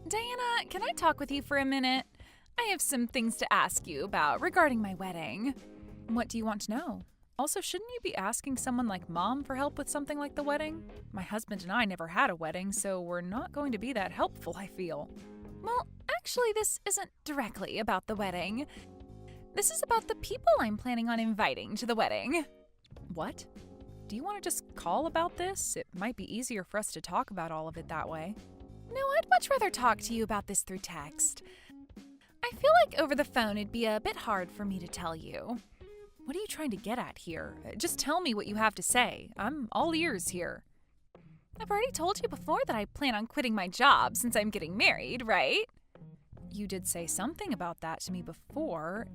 Diana, can I talk with you for a minute? I have some things to ask you about regarding my wedding. What do you want to know? Also, shouldn't you be asking someone like Mom for help with something like the wedding? My husband and I never had a wedding, so we're not going to be that helpful, I feel. Well, actually, this isn't directly about the wedding. This is about the people I'm planning on inviting to the wedding. What? Do you want to just call about this? It might be easier for us to talk about all of it that way. No, I'd much rather talk to you about this through text. I feel like over the phone it'd be a bit hard for me to tell you. What are you trying to get at here? Just tell me what you have to say. I'm all ears here. I've already told you before that I plan on quitting my job since I'm getting married, right? You did say something about that to me before.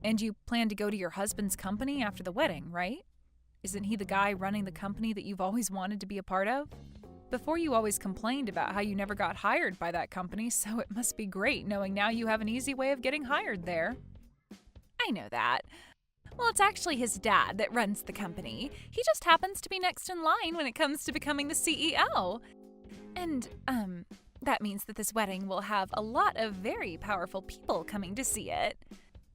And you plan to go to your husband's company after the wedding, right? Isn't he the guy running the company that you've always wanted to be a part of? Before you always complained about how you never got hired by that company, so it must be great knowing now you have an easy way of getting hired there. I know that. Well, it's actually his dad that runs the company. He just happens to be next in line when it comes to becoming the CEO. And, that means that this wedding will have a lot of very powerful people coming to see it.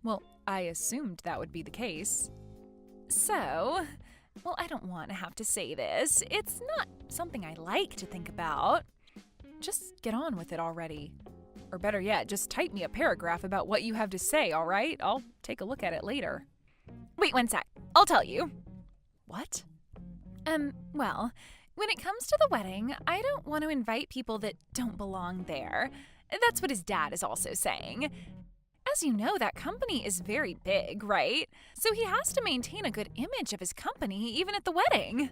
Well, I assumed that would be the case. So, well, I don't want to have to say this. It's not something I like to think about. Just get on with it already. Or better yet, just type me a paragraph about what you have to say, all right? I'll take a look at it later. Wait one sec. I'll tell you. What? Well, when it comes to the wedding, I don't want to invite people that don't belong there. That's what his dad is also saying. As you know, that company is very big, right? So he has to maintain a good image of his company even at the wedding.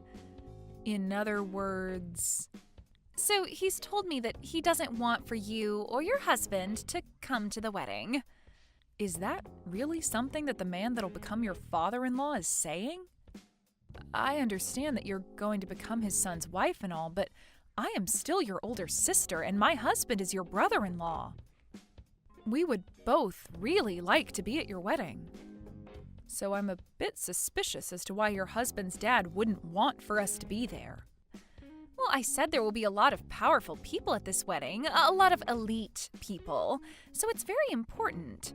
In other words... So he's told me that he doesn't want for you or your husband to come to the wedding. Is that really something that the man that'll become your father-in-law is saying? I understand that you're going to become his son's wife and all, but I am still your older sister and my husband is your brother-in-law. We would both really like to be at your wedding. So I'm a bit suspicious as to why your husband's dad wouldn't want for us to be there. Well, I said there will be a lot of powerful people at this wedding, a lot of elite people, so it's very important.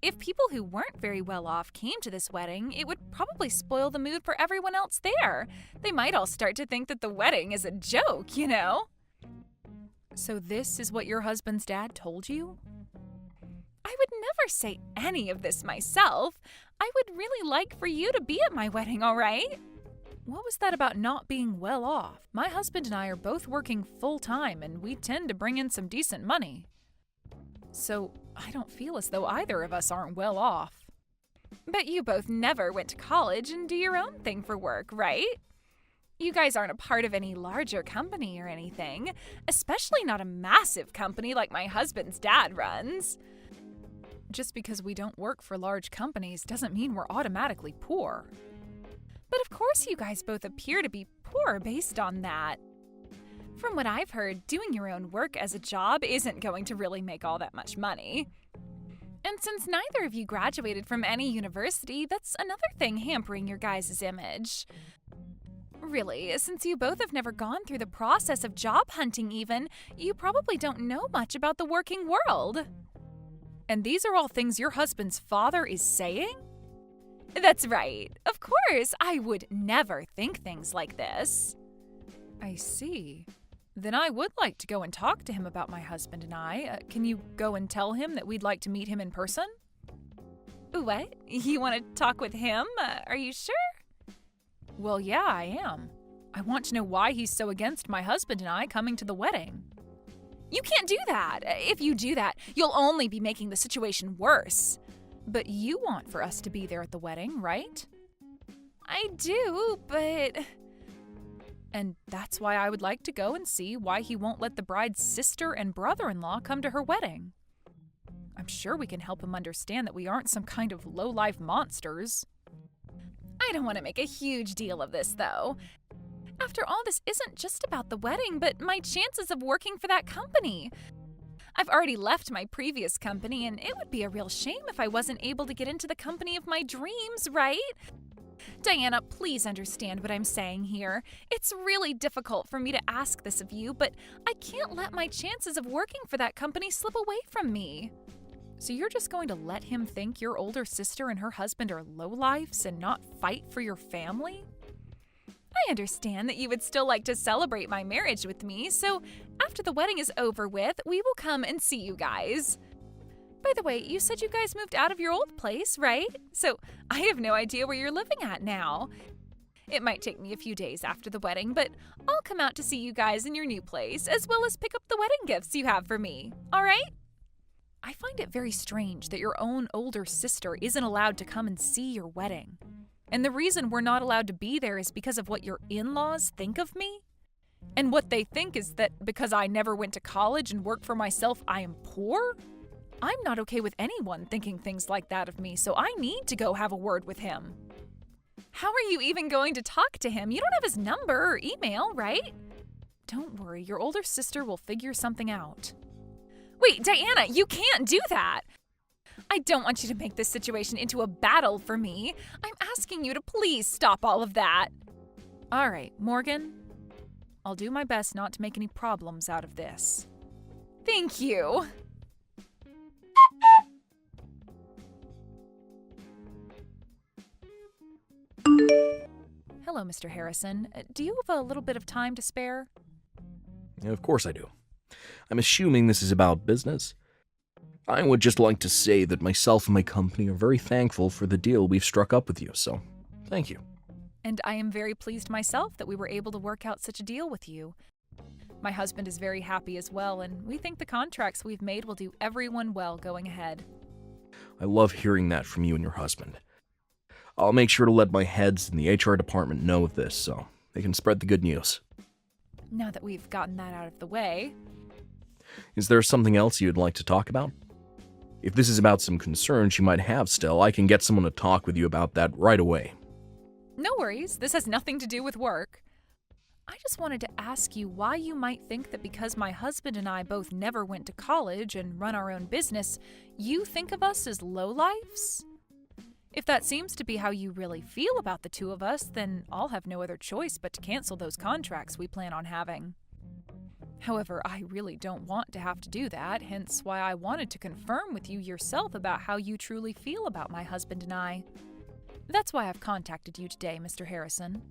If people who weren't very well off came to this wedding, it would probably spoil the mood for everyone else there. They might all start to think that the wedding is a joke, you know? So this is what your husband's dad told you? I would never say any of this myself. I would really like for you to be at my wedding, all right? What was that about not being well off? My husband and I are both working full-time, and we tend to bring in some decent money. So I don't feel as though either of us aren't well off. But you both never went to college and do your own thing for work, right? You guys aren't a part of any larger company or anything, especially not a massive company like my husband's dad runs. Just because we don't work for large companies doesn't mean we're automatically poor. But of course you guys both appear to be poor based on that. From what I've heard, doing your own work as a job isn't going to really make all that much money. And since neither of you graduated from any university, that's another thing hampering your guys' image. Really, since you both have never gone through the process of job hunting even, you probably don't know much about the working world. And these are all things your husband's father is saying? That's right. Of course, I would never think things like this. I see. Then I would like to go and talk to him about my husband and I. Can you go and tell him that we'd like to meet him in person? What? You want to talk with him? Are you sure? Well, yeah, I am. I want to know why he's so against my husband and I coming to the wedding. You can't do that. If you do that, you'll only be making the situation worse. But you want for us to be there at the wedding, right? I do, but... And that's why I would like to go and see why he won't let the bride's sister and brother-in-law come to her wedding. I'm sure we can help him understand that we aren't some kind of low-life monsters. I don't want to make a huge deal of this, though. After all, this isn't just about the wedding, but my chances of working for that company. I've already left my previous company, and it would be a real shame if I wasn't able to get into the company of my dreams, right? Diana, please understand what I'm saying here. It's really difficult for me to ask this of you, but I can't let my chances of working for that company slip away from me. So you're just going to let him think your older sister and her husband are lowlifes and not fight for your family? I understand that you would still like to celebrate my marriage with me, so after the wedding is over with, we will come and see you guys. By the way, you said you guys moved out of your old place, right? So I have no idea where you're living at now. It might take me a few days after the wedding, but I'll come out to see you guys in your new place, as well as pick up the wedding gifts you have for me, all right? I find it very strange that your own older sister isn't allowed to come and see your wedding. And the reason we're not allowed to be there is because of what your in-laws think of me. And what they think is that because I never went to college and worked for myself, I am poor? I'm not okay with anyone thinking things like that of me, so I need to go have a word with him. How are you even going to talk to him? You don't have his number or email, right? Don't worry, your older sister will figure something out. Wait, Diana, you can't do that! I don't want you to make this situation into a battle for me. I'm asking you to please stop all of that. All right, Morgan. I'll do my best not to make any problems out of this. Thank you. Hello, Mr. Harrison. Do you have a little bit of time to spare? Of course I do. I'm assuming this is about business. I would just like to say that myself and my company are very thankful for the deal we've struck up with you, so thank you. And I am very pleased myself that we were able to work out such a deal with you. My husband is very happy as well, and we think the contracts we've made will do everyone well going ahead. I love hearing that from you and your husband. I'll make sure to let my heads in the HR department know of this so they can spread the good news. Now that we've gotten that out of the way. Is there something else you'd like to talk about? If this is about some concerns you might have still, I can get someone to talk with you about that right away. No worries, this has nothing to do with work. I just wanted to ask you why you might think that because my husband and I both never went to college and run our own business, you think of us as lowlifes? If that seems to be how you really feel about the two of us, then I'll have no other choice but to cancel those contracts we plan on having. However, I really don't want to have to do that, hence why I wanted to confirm with you yourself about how you truly feel about my husband and I. That's why I've contacted you today, Mr. Harrison.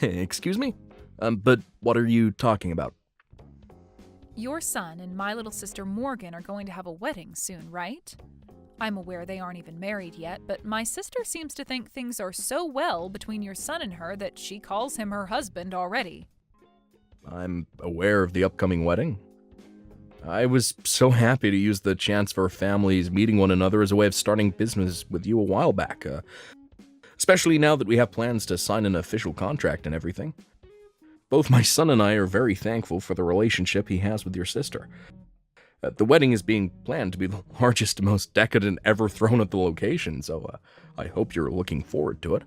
Excuse me? But what are you talking about? Your son and my little sister Morgan are going to have a wedding soon, right? I'm aware they aren't even married yet, but my sister seems to think things are so well between your son and her that she calls him her husband already. I'm aware of the upcoming wedding. I was so happy to use the chance for families meeting one another as a way of starting business with you a while back, especially now that we have plans to sign an official contract and everything. Both my son and I are very thankful for the relationship he has with your sister. The wedding is being planned to be the largest and most decadent ever thrown at the location, so I hope you're looking forward to it.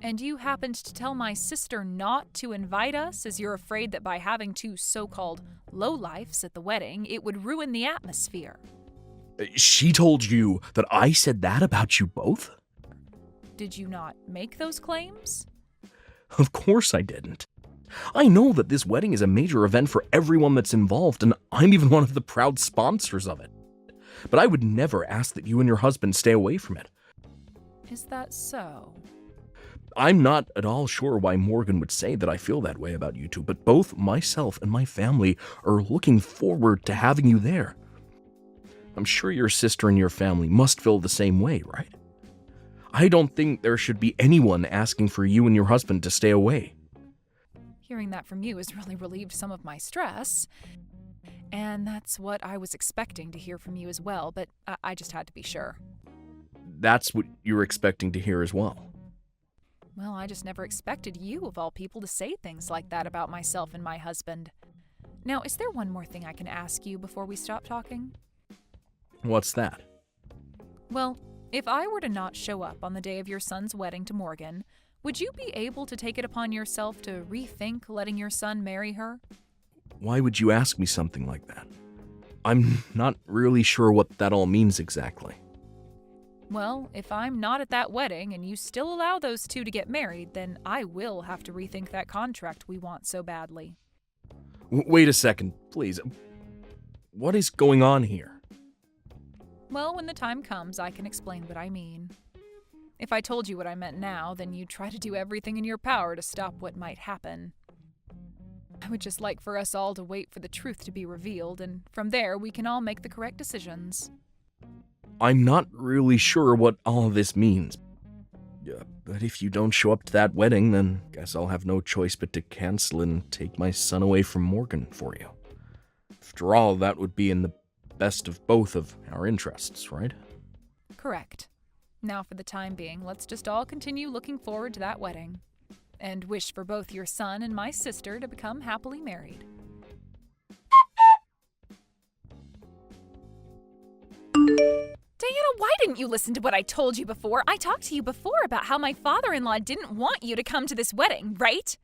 And you happened to tell my sister not to invite us as you're afraid that by having two so-called lowlifes at the wedding, it would ruin the atmosphere. She told you that I said that about you both? Did you not make those claims? Of course I didn't. I know that this wedding is a major event for everyone that's involved, and I'm even one of the proud sponsors of it. But I would never ask that you and your husband stay away from it. Is that so? I'm not at all sure why Morgan would say that I feel that way about you two, but both myself and my family are looking forward to having you there. I'm sure your sister and your family must feel the same way, right? I don't think there should be anyone asking for you and your husband to stay away. Hearing that from you has really relieved some of my stress. And that's what I was expecting to hear from you as well, but I just had to be sure. That's what you were expecting to hear as well. Well, I just never expected you, of all people, to say things like that about myself and my husband. Now, is there one more thing I can ask you before we stop talking? What's that? Well, if I were to not show up on the day of your son's wedding to Morgan, would you be able to take it upon yourself to rethink letting your son marry her? Why would you ask me something like that? I'm not really sure what that all means exactly. Well, if I'm not at that wedding and you still allow those two to get married, then I will have to rethink that contract we want so badly. Wait a second, please. What is going on here? Well, when the time comes, I can explain what I mean. If I told you what I meant now, then you'd try to do everything in your power to stop what might happen. I would just like for us all to wait for the truth to be revealed, and from there we can all make the correct decisions. I'm not really sure what all of this means. But if you don't show up to that wedding, then guess I'll have no choice but to cancel and take my son away from Morgan for you. After all, that would be in the best of both of our interests, right? Correct. Now, for the time being, let's just all continue looking forward to that wedding, and wish for both your son and my sister to become happily married. Diana, why didn't you listen to what I told you before? I talked to you before about how my father-in-law didn't want you to come to this wedding, right?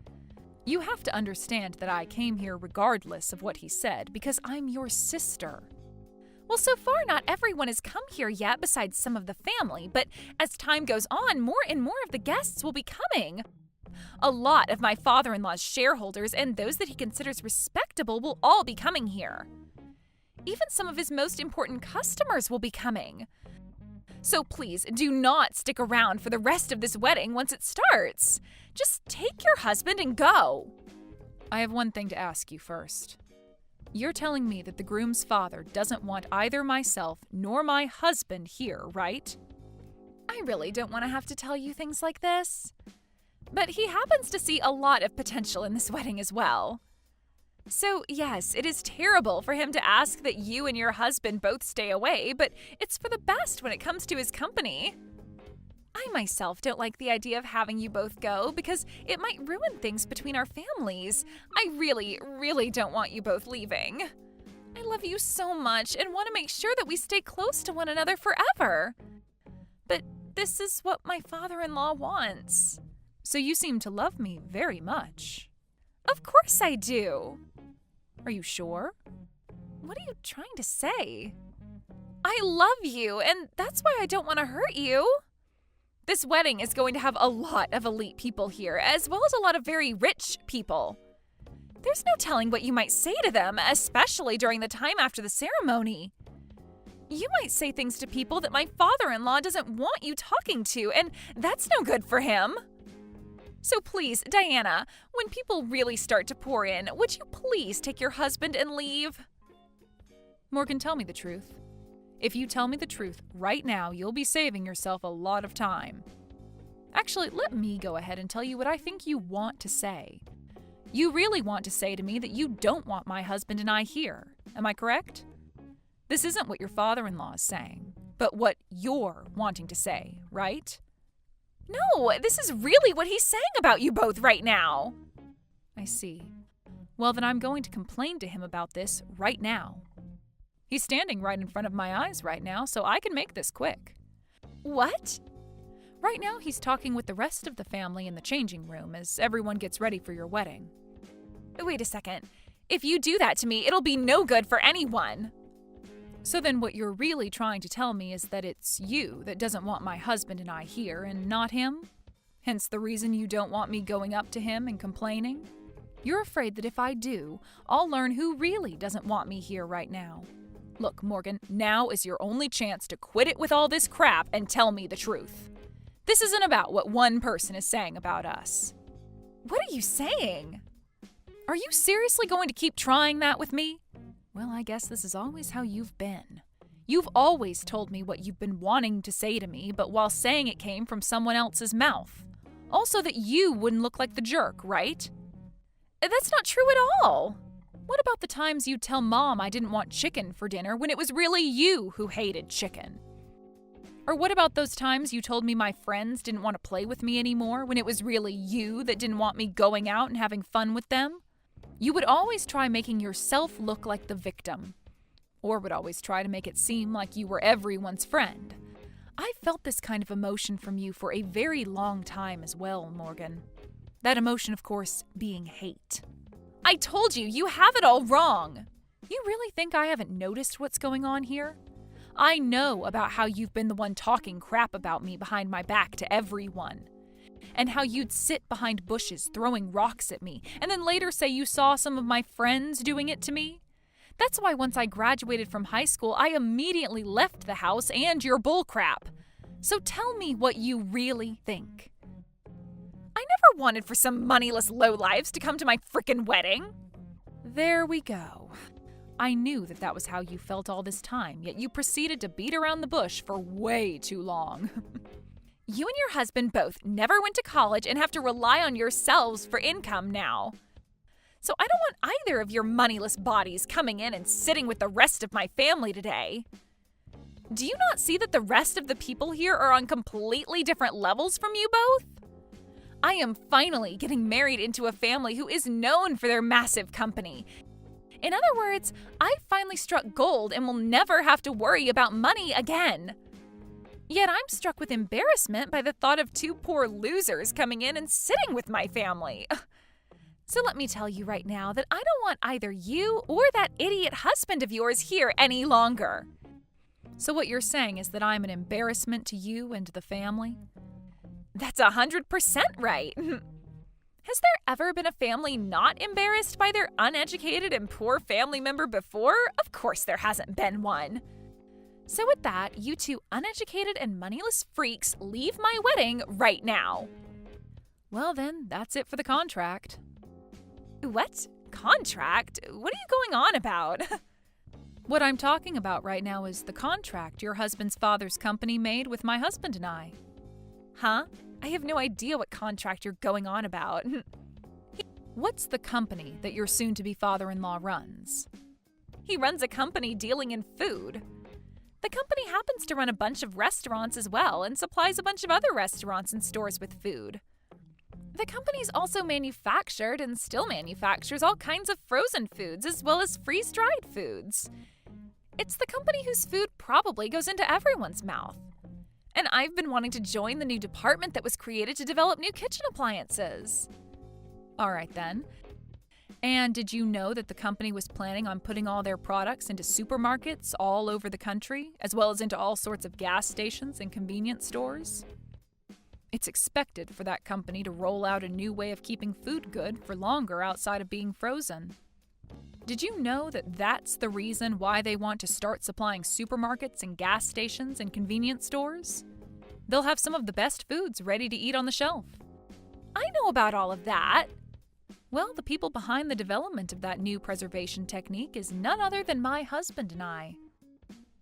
You have to understand that I came here regardless of what he said, because I'm your sister. Well, so far not everyone has come here yet besides some of the family, but as time goes on, more and more of the guests will be coming. A lot of my father-in-law's shareholders and those that he considers respectable will all be coming here. Even some of his most important customers will be coming. So please, do not stick around for the rest of this wedding once it starts. Just take your husband and go. I have one thing to ask you first. You're telling me that the groom's father doesn't want either myself nor my husband here, right? I really don't want to have to tell you things like this. But he happens to see a lot of potential in this wedding as well. So, yes, it is terrible for him to ask that you and your husband both stay away, but it's for the best when it comes to his company. I myself don't like the idea of having you both go because it might ruin things between our families. I really, really don't want you both leaving. I love you so much and want to make sure that we stay close to one another forever. But this is what my father-in-law wants. So you seem to love me very much. Of course I do. Are you sure? What are you trying to say? I love you, and that's why I don't want to hurt you. This wedding is going to have a lot of elite people here, as well as a lot of very rich people. There's no telling what you might say to them, especially during the time after the ceremony. You might say things to people that my father-in-law doesn't want you talking to, and that's no good for him. So please, Diana, when people really start to pour in, would you please take your husband and leave? Morgan, tell me the truth. If you tell me the truth right now, you'll be saving yourself a lot of time. Actually, let me go ahead and tell you what I think you want to say. You really want to say to me that you don't want my husband and I here. Am I correct? This isn't what your father-in-law is saying, but what you're wanting to say, right? No, this is really what he's saying about you both right now. I see. Well, then I'm going to complain to him about this right now. He's standing right in front of my eyes right now, so I can make this quick. What? Right now, he's talking with the rest of the family in the changing room as everyone gets ready for your wedding. Wait a second. If you do that to me, it'll be no good for anyone. So then what you're really trying to tell me is that it's you that doesn't want my husband and I here and not him? Hence the reason you don't want me going up to him and complaining? You're afraid that if I do, I'll learn who really doesn't want me here right now. Look, Morgan, now is your only chance to quit it with all this crap and tell me the truth. This isn't about what one person is saying about us. What are you saying? Are you seriously going to keep trying that with me? Well, I guess this is always how you've been. You've always told me what you've been wanting to say to me, but while saying it came from someone else's mouth. Also that you wouldn't look like the jerk, right? That's not true at all. What about the times you'd tell Mom I didn't want chicken for dinner when it was really you who hated chicken? Or what about those times you told me my friends didn't want to play with me anymore when it was really you that didn't want me going out and having fun with them? You would always try making yourself look like the victim, or would always try to make it seem like you were everyone's friend. I felt this kind of emotion from you for a very long time as well, Morgan. That emotion, of course, being hate. I told you, you have it all wrong. You really think I haven't noticed what's going on here? I know about how you've been the one talking crap about me behind my back to everyone. And how you'd sit behind bushes throwing rocks at me, and then later say you saw some of my friends doing it to me. That's why once I graduated from high school, I immediately left the house and your bullcrap. So tell me what you really think. I never wanted for some moneyless lowlives to come to my frickin' wedding. There we go. I knew that was how you felt all this time, yet you proceeded to beat around the bush for way too long. You and your husband both never went to college and have to rely on yourselves for income now. So I don't want either of your moneyless bodies coming in and sitting with the rest of my family today. Do you not see that the rest of the people here are on completely different levels from you both? I am finally getting married into a family who is known for their massive company. In other words, I finally struck gold and will never have to worry about money again. Yet I'm struck with embarrassment by the thought of two poor losers coming in and sitting with my family. So let me tell you right now that I don't want either you or that idiot husband of yours here any longer. So what you're saying is that I'm an embarrassment to you and to the family? That's 100% right. Has there ever been a family not embarrassed by their uneducated and poor family member before? Of course there hasn't been one. So with that, you two uneducated and moneyless freaks leave my wedding right now. Well then, that's it for the contract. What? Contract? What are you going on about? What I'm talking about right now is the contract your husband's father's company made with my husband and I. Huh? I have no idea what contract you're going on about. What's the company that your soon-to-be father-in-law runs? He runs a company dealing in food. The company happens to run a bunch of restaurants as well and supplies a bunch of other restaurants and stores with food. The company's also manufactured and still manufactures all kinds of frozen foods as well as freeze-dried foods. It's the company whose food probably goes into everyone's mouth. And I've been wanting to join the new department that was created to develop new kitchen appliances. All right then. And did you know that the company was planning on putting all their products into supermarkets all over the country, as well as into all sorts of gas stations and convenience stores? It's expected for that company to roll out a new way of keeping food good for longer outside of being frozen. Did you know that that's the reason why they want to start supplying supermarkets and gas stations and convenience stores? They'll have some of the best foods ready to eat on the shelf. I know about all of that. Well, the people behind the development of that new preservation technique is none other than my husband and I.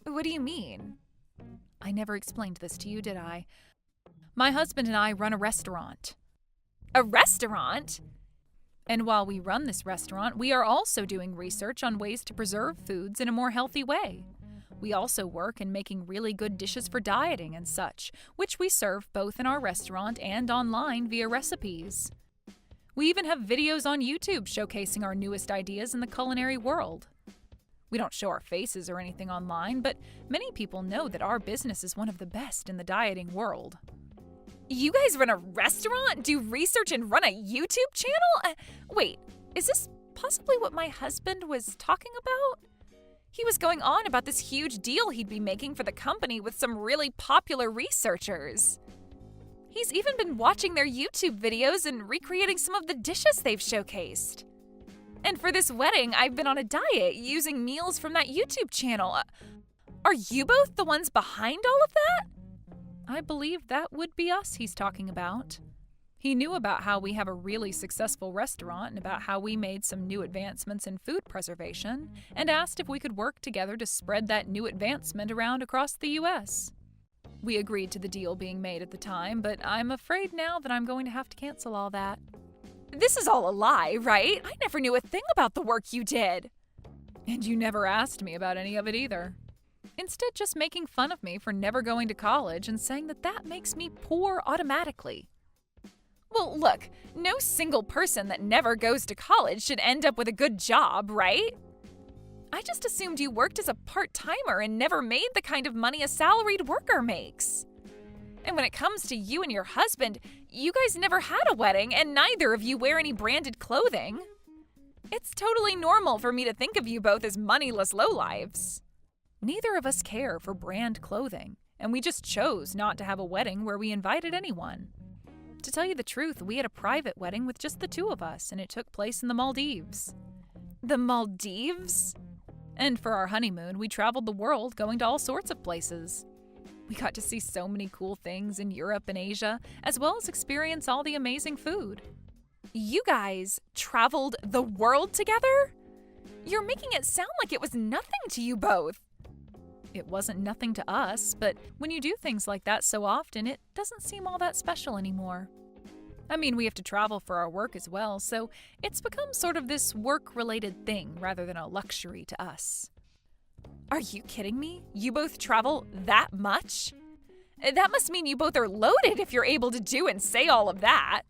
What do you mean? I never explained this to you, did I? My husband and I run a restaurant. A restaurant? And while we run this restaurant, we are also doing research on ways to preserve foods in a more healthy way. We also work in making really good dishes for dieting and such, which we serve both in our restaurant and online via recipes. We even have videos on YouTube showcasing our newest ideas in the culinary world. We don't show our faces or anything online, but many people know that our business is one of the best in the dieting world. You guys run a restaurant, do research, and run a YouTube channel? Wait, is this possibly what my husband was talking about? He was going on about this huge deal he'd be making for the company with some really popular researchers. He's even been watching their YouTube videos and recreating some of the dishes they've showcased. And for this wedding, I've been on a diet using meals from that YouTube channel. Are you both the ones behind all of that? I believe that would be us he's talking about. He knew about how we have a really successful restaurant and about how we made some new advancements in food preservation, and asked if we could work together to spread that new advancement around across the U.S. We agreed to the deal being made at the time, but I'm afraid now that I'm going to have to cancel all that. This is all a lie, right? I never knew a thing about the work you did. And you never asked me about any of it either. Instead, just making fun of me for never going to college and saying that makes me poor automatically. Well, look, no single person that never goes to college should end up with a good job, right? I just assumed you worked as a part-timer and never made the kind of money a salaried worker makes. And when it comes to you and your husband, you guys never had a wedding and neither of you wear any branded clothing. It's totally normal for me to think of you both as moneyless lowlives. Neither of us care for brand clothing, and we just chose not to have a wedding where we invited anyone. To tell you the truth, we had a private wedding with just the two of us, and it took place in the Maldives. The Maldives? And for our honeymoon, we traveled the world going to all sorts of places. We got to see so many cool things in Europe and Asia, as well as experience all the amazing food. You guys traveled the world together? You're making it sound like it was nothing to you both. It wasn't nothing to us, but when you do things like that so often, it doesn't seem all that special anymore. I mean, we have to travel for our work as well, so it's become sort of this work-related thing rather than a luxury to us. Are you kidding me? You both travel that much? That must mean you both are loaded if you're able to do and say all of that.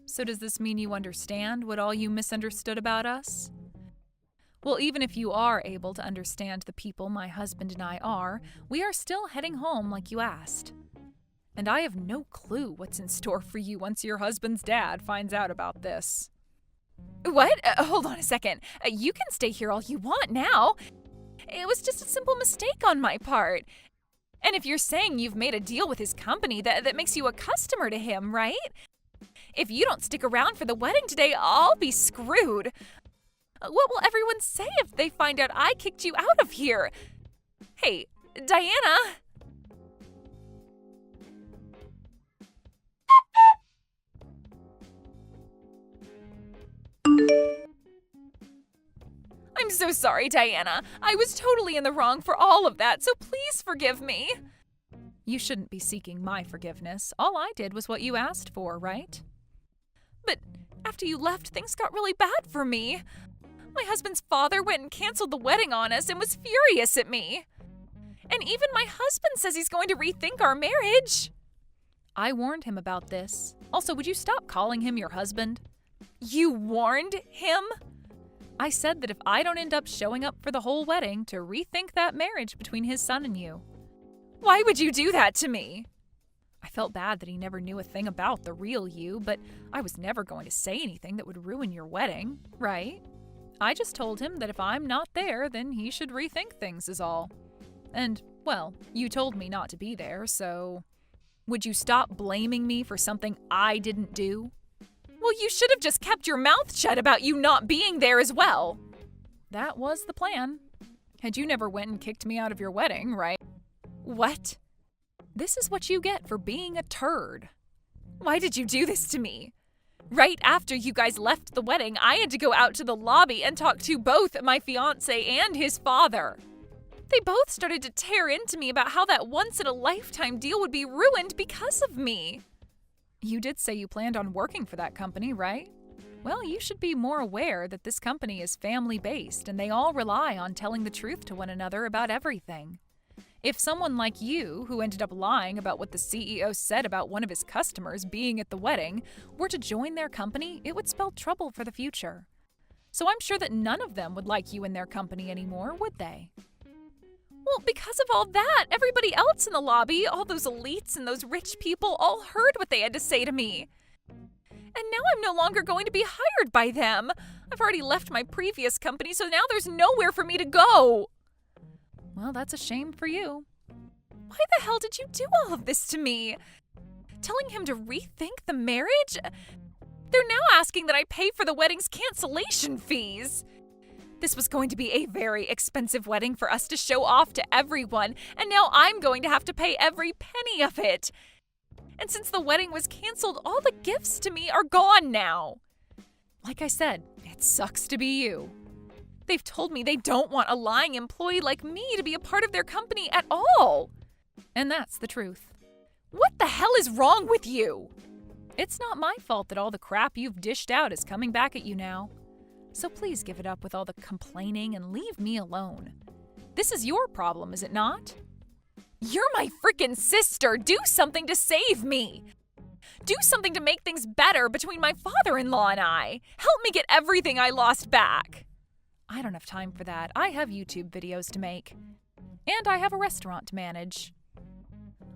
So does this mean you understand what all you misunderstood about us? Well, even if you are able to understand the people my husband and I are, we are still heading home like you asked. And I have no clue what's in store for you once your husband's dad finds out about this. What? Hold on a second. You can stay here all you want now. It was just a simple mistake on my part. And if you're saying you've made a deal with his company, that makes you a customer to him, right? If you don't stick around for the wedding today, I'll be screwed. What will everyone say if they find out I kicked you out of here? Hey, Diana. I'm so sorry, Diana. I was totally in the wrong for all of that, so please forgive me. You shouldn't be seeking my forgiveness. All I did was what you asked for, right? But after you left, things got really bad for me. My husband's father went and canceled the wedding on us and was furious at me. And even my husband says he's going to rethink our marriage. I warned him about this. Also, would you stop calling him your husband? You warned him? I said that if I don't end up showing up for the whole wedding, to rethink that marriage between his son and you. Why would you do that to me? I felt bad that he never knew a thing about the real you, but I was never going to say anything that would ruin your wedding, right? I just told him that if I'm not there, then he should rethink things is all. And, well, you told me not to be there, so... Would you stop blaming me for something I didn't do? Well, you should have just kept your mouth shut about you not being there as well. That was the plan. And you never went and kicked me out of your wedding, right? What? This is what you get for being a turd. Why did you do this to me? Right after you guys left the wedding, I had to go out to the lobby and talk to both my fiancé and his father. They both started to tear into me about how that once-in-a-lifetime deal would be ruined because of me. You did say you planned on working for that company, right? Well, you should be more aware that this company is family-based and they all rely on telling the truth to one another about everything. If someone like you, who ended up lying about what the CEO said about one of his customers being at the wedding, were to join their company, it would spell trouble for the future. So I'm sure that none of them would like you in their company anymore, would they? Well, because of all that, everybody else in the lobby, all those elites and those rich people, all heard what they had to say to me. And now I'm no longer going to be hired by them. I've already left my previous company, so now there's nowhere for me to go. Well, that's a shame for you. Why the hell did you do all of this to me? Telling him to rethink the marriage? They're now asking that I pay for the wedding's cancellation fees. This was going to be a very expensive wedding for us to show off to everyone, and now I'm going to have to pay every penny of it. And since the wedding was canceled, all the gifts to me are gone now. Like I said, it sucks to be you. They've told me they don't want a lying employee like me to be a part of their company at all. And that's the truth. What the hell is wrong with you? It's not my fault that all the crap you've dished out is coming back at you now. So please give it up with all the complaining and leave me alone. This is your problem, is it not? You're my freaking sister. Do something to save me. Do something to make things better between my father-in-law and I. Help me get everything I lost back. I don't have time for that. I have YouTube videos to make. And I have a restaurant to manage.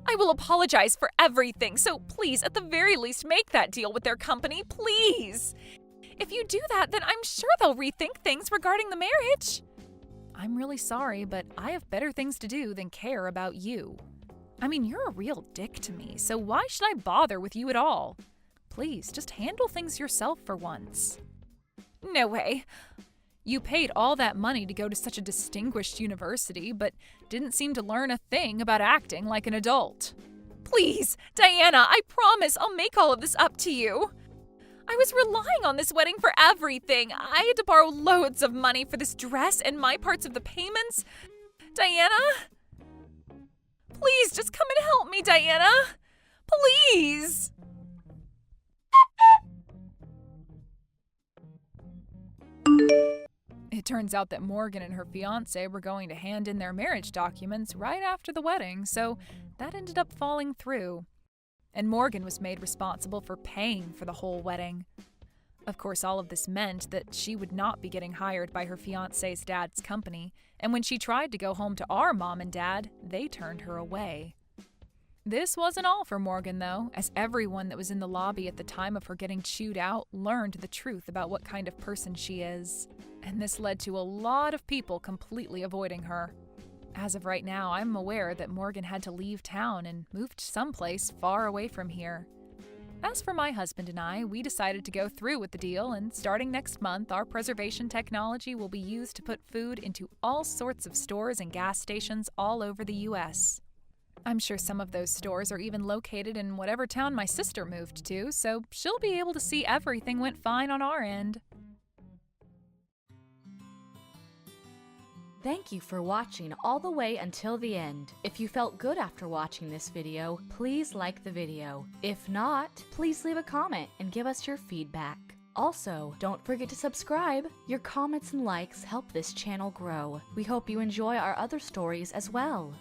I will apologize for everything, so please, at the very least, make that deal with their company, please. If you do that, then I'm sure they'll rethink things regarding the marriage. I'm really sorry, but I have better things to do than care about you. I mean, you're a real dick to me, so why should I bother with you at all? Please, just handle things yourself for once. No way. You paid all that money to go to such a distinguished university, but didn't seem to learn a thing about acting like an adult. Please, Diana, I promise I'll make all of this up to you. I was relying on this wedding for everything. I had to borrow loads of money for this dress and my parts of the payments. Diana? Please, just come and help me, Diana. Please. It turns out that Morgan and her fiancé were going to hand in their marriage documents right after the wedding, so that ended up falling through. And Morgan was made responsible for paying for the whole wedding. Of course, all of this meant that she would not be getting hired by her fiancé's dad's company, and when she tried to go home to our mom and dad, they turned her away. This wasn't all for Morgan, though, as everyone that was in the lobby at the time of her getting chewed out learned the truth about what kind of person she is. And this led to a lot of people completely avoiding her. As of right now, I'm aware that Morgan had to leave town and moved someplace far away from here. As for my husband and I, we decided to go through with the deal, and starting next month, our preservation technology will be used to put food into all sorts of stores and gas stations all over the U.S. I'm sure some of those stores are even located in whatever town my sister moved to, so she'll be able to see everything went fine on our end. Thank you for watching all the way until the end. If you felt good after watching this video, please like the video. If not, please leave a comment and give us your feedback. Also, don't forget to subscribe. Your comments and likes help this channel grow. We hope you enjoy our other stories as well.